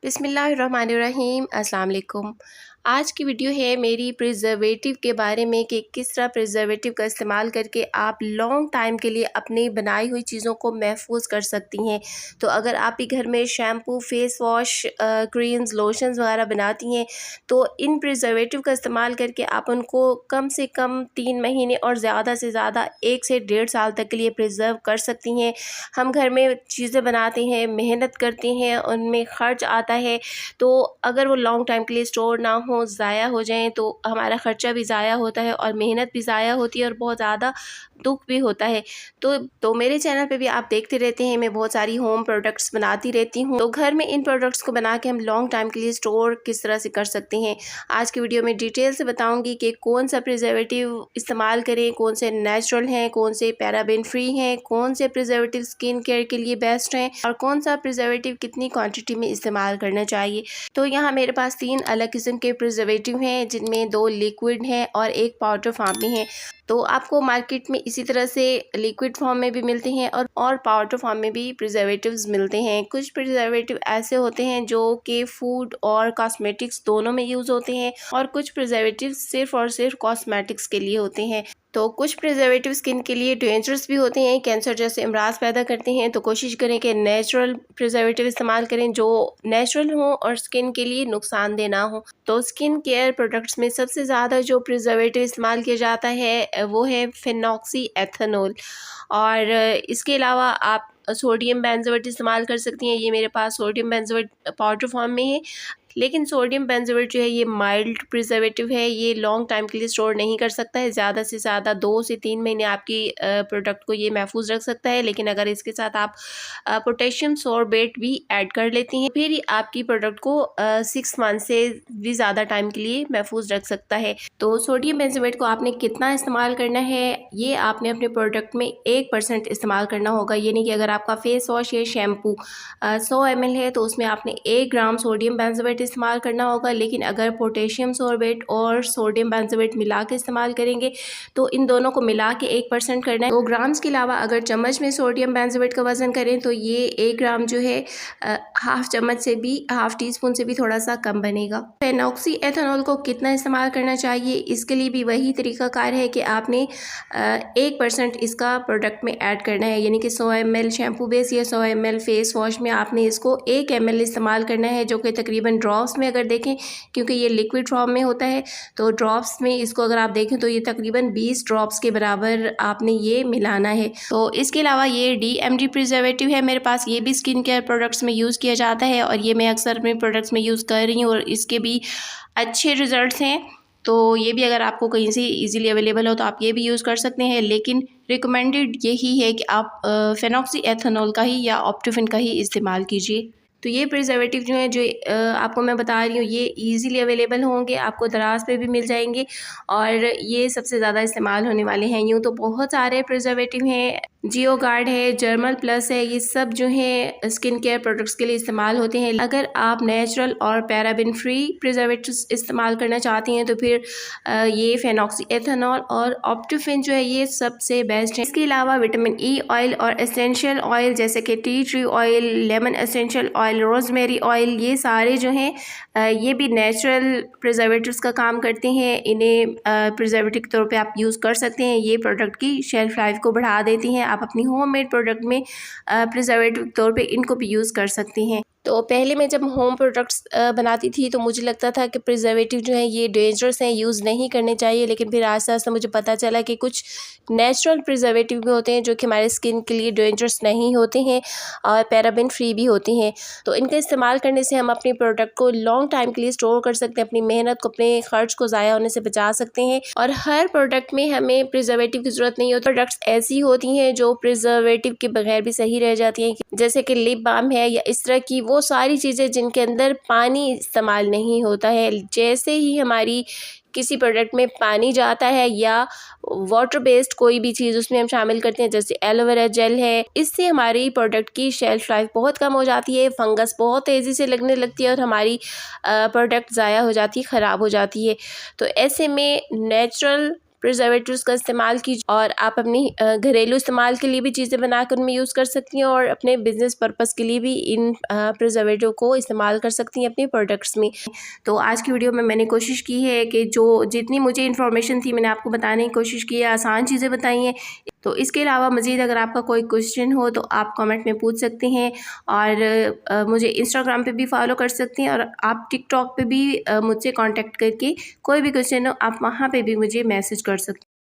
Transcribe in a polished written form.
बिस्मिल्लाहिर्रहमानिर्रहीम। अस्सलाम वालेकुम। आज की वीडियो है मेरी प्रिजर्वेटिव के बारे में कि किस तरह प्रिजर्वेटिव का इस्तेमाल करके आप लॉन्ग टाइम के लिए अपनी बनाई हुई चीज़ों को महफूज कर सकती हैं। तो अगर आप भी घर में shampoo, face wash, creams, lotions वगैरह बनाती हैं तो इन प्रिजर्वेटिव का इस्तेमाल करके आप उनको कम से कम 3 महीने और ज़्यादा से ज़्यादा 1 से 1.5 साल तक के लिए प्रिजर्व कर सकती हैं। हम घर में चीज़ें बनाते हैं, मेहनत करते हैं, उनमें ख़र्च आता है, तो अगर वो लॉन्ग टाइम के लिए स्टोर ना हो, ज़ाया हो जाएँ तो हमारा ख़र्चा भी ज़ाया होता है और मेहनत भी ज़ाया होती है और बहुत ज़्यादा दुःख भी होता है। तो मेरे चैनल पे भी आप देखते रहते हैं, मैं बहुत सारी होम प्रोडक्ट्स बनाती रहती हूँ। तो घर में इन प्रोडक्ट्स को बना के हम लॉन्ग टाइम के लिए स्टोर किस तरह से कर सकते हैं, आज की वीडियो में डिटेल से बताऊँगी कि कौन सा प्रिजर्वेटिव इस्तेमाल करें, कौन से नेचुरल हैं, कौन से पैराबेन फ्री हैं, कौन से प्रिजर्वेटिव स्किन केयर के लिए बेस्ट हैं और कौन सा प्रिजर्वेटिव कितनी क्वांटिटी में इस्तेमाल करना चाहिए। तो यहाँ मेरे पास 3 अलग किस्म के प्रिजर्वेटिव हैं, जिनमें 2 लिक्विड हैं और 1 पाउडर फॉर्म में है। तो आपको मार्केट में इसी तरह से लिक्विड फॉर्म में भी मिलते हैं और पाउडर फॉर्म में भी प्रिजर्वेटिव्स मिलते हैं। कुछ प्रिजर्वेटिव ऐसे होते हैं जो कि फूड और कॉस्मेटिक्स दोनों में यूज़ होते हैं और कुछ प्रिजर्वेटिव सिर्फ और सिर्फ कॉस्मेटिक्स के लिए होते हैं। तो कुछ प्रिजर्वेटिव स्किन के लिए डेंजरस भी होते हैं, कैंसर जैसे अमराज पैदा करते हैं। तो कोशिश करें कि नेचुरल प्रिजर्वेटिव इस्तेमाल करें जो नेचुरल हो और स्किन के लिए नुकसानदेह ना हो। तो स्किन केयर प्रोडक्ट्स में सबसे ज़्यादा जो प्रिजर्वेटिव इस्तेमाल किया जाता है वो है फिनॉक्सी एथेनॉल, और इसके अलावा आप सोडियम बेंजोएट इस्तेमाल कर सकती हैं। ये मेरे पास सोडियम बेंजोएट पाउडर फॉर्म में है, लेकिन सोडियम बेंजोएट जो है ये माइल्ड प्रिजर्वेटिव है, ये लॉन्ग टाइम के लिए स्टोर नहीं कर सकता है। ज़्यादा से ज़्यादा 2 से 3 महीने आपकी प्रोडक्ट को ये महफूज रख सकता है, लेकिन अगर इसके साथ आप पोटेशियम सोर्बेट भी ऐड कर लेती हैं फिर आपकी प्रोडक्ट को 6 मंथ से भी ज़्यादा टाइम के लिए महफूज रख सकता है। तो सोडियम बेंजोएट को आपने कितना इस्तेमाल करना है, ये आपने अपने प्रोडक्ट में 1% इस्तेमाल करना होगा। ये नहीं कि अगर आपका फेस वॉश या शैम्पू 100 ml है तो उसमें आपने 1 ग्राम सोडियम बेंजोएट इस्तेमाल करना होगा, लेकिन अगर पोटेशियम सोर्बेट और सोडियम बेंजोएट मिला के इस्तेमाल करेंगे तो इन दोनों को मिला के 1% करना है। 2 ग्राम्स के अलावा अगर चम्मच में सोडियम बेंजोएट का वज़न करें तो ये 1 ग्राम जो है हाफ चम्मच से भी, हाफ टी स्पून से भी थोड़ा सा कम बनेगा। फिनॉक्सी एथेनॉल को कितना इस्तेमाल करना चाहिए, इसके लिए भी वही तरीकाकार है कि आपने 1% इसका प्रोडक्ट में ऐड करना है, यानी कि 100 ml शैम्पू बेस या 100 ml फेस वॉश में आपने इसको 1 ml इस्तेमाल करना है, जो कि तकरीबन ड्रॉप्स में अगर देखें, क्योंकि ये लिक्विड फॉर्म में होता है तो ड्रॉप्स में इसको अगर आप देखें तो ये तकरीबन 20 ड्रॉप्स के बराबर आपने ये मिलाना है। तो इसके अलावा ये DMD प्रिजर्वेटिव है मेरे पास, ये भी स्किन केयर प्रोडक्ट्स में यूज़ किया जाता है और ये मैं अक्सर अपने प्रोडक्ट्स में यूज़ कर रही हूँ और इसके भी अच्छे रिजल्ट्स हैं। तो ये भी अगर आपको कहीं से इजीली अवेलेबल हो तो आप ये भी यूज़ कर सकते हैं, लेकिन रिकमेंडेड यही है कि आप फिनॉक्सी एथेनॉल का ही या ऑप्टिफिन का ही इस्तेमाल कीजिए। तो ये प्रिजर्वेटिव जो है जो आपको मैं बता रही हूँ ये इजीली अवेलेबल होंगे, आपको दराज पे भी मिल जाएंगे और ये सबसे ज़्यादा इस्तेमाल होने वाले हैं। यूँ तो बहुत सारे प्रिजर्वेटिव हैं, जियो गार्ड है, जर्मल प्लस है, ये सब जो है स्किन केयर प्रोडक्ट्स के लिए इस्तेमाल होते हैं। अगर आप नेचुरल और पैराबिन फ्री प्रिजर्वेटिव्स इस्तेमाल करना चाहती हैं तो फिर ये फिनॉक्सी एथेनॉल और ऑप्टिफिन जो है ये सबसे बेस्ट है। इसके अलावा विटामिन ई ऑयल और एसेंशियल ऑयल जैसे कि tea tree oil, lemon essential oil, rosemary oil, ये सारे जो हैं ये भी नेचुरल प्रिजर्वेटिव्स का काम करते हैं। इन्हें प्रिजर्वेटिव के तौर पे आप यूज़ कर सकते हैं, ये प्रोडक्ट की शेल्फ लाइफ को बढ़ा देती हैं। आप अपनी होममेड प्रोडक्ट में प्रिजर्वेटिव के तौर पे इनको भी यूज़ कर सकती हैं। तो पहले मैं जब होम प्रोडक्ट्स बनाती थी तो मुझे लगता था कि प्रिजर्वेटिव जो है ये डेंजरस हैं, यूज़ नहीं करने चाहिए, लेकिन फिर आस्ते आस्ते मुझे पता चला कि कुछ नेचुरल प्रिजर्वेटिव भी होते हैं जो कि हमारे स्किन के लिए डेंजरस नहीं होते हैं और पैराबिन फ्री भी होते हैं। तो इनका इस्तेमाल करने से हम अपनी प्रोडक्ट को लॉन्ग टाइम के लिए स्टोर कर सकते हैं, अपनी मेहनत को, अपने खर्च को ज़ाया होने से बचा सकते हैं। और हर प्रोडक्ट में हमें प्रिजर्वेटिव की ज़रूरत नहीं होती। प्रोडक्ट्स ऐसी होती हैं जो प्रिजर्वेटिव के बगैर भी सही रह जाती हैं, जैसे कि लिप बाम है या इस तरह की वो सारी चीज़ें जिनके अंदर पानी इस्तेमाल नहीं होता है। जैसे ही हमारी किसी प्रोडक्ट में पानी जाता है या वाटर बेस्ड कोई भी चीज़ उसमें हम शामिल करते हैं, जैसे एलोवेरा जेल है, इससे हमारी प्रोडक्ट की शेल्फ लाइफ बहुत कम हो जाती है, फंगस बहुत तेज़ी से लगने लगती है और हमारी प्रोडक्ट ज़ाया हो जाती है, ख़राब हो जाती है। तो ऐसे में नेचुरल प्रिजर्वेटिव्स का इस्तेमाल कीजिए और आप अपनी घरेलू इस्तेमाल के लिए भी चीज़ें बनाकर उनमें यूज़ कर सकती हैं और अपने बिजनेस पर्पज़ के लिए भी इन प्रिजर्वेटिव को इस्तेमाल कर सकती हैं अपने प्रोडक्ट्स में। तो आज की वीडियो में मैंने कोशिश की है कि जो जितनी मुझे इन्फॉर्मेशन थी मैंने आपको बताने की कोशिश की है, आसान चीज़ें बताई हैं। तो इसके अलावा मज़ीद अगर आपका कोई क्वेश्चन हो तो आप कमेंट में पूछ सकते हैं और मुझे इंस्टाग्राम पे भी फॉलो कर सकते हैं और आप टिकटॉक पे भी मुझसे कांटेक्ट करके कोई भी क्वेश्चन हो आप वहाँ पे भी मुझे मैसेज कर सकते हैं।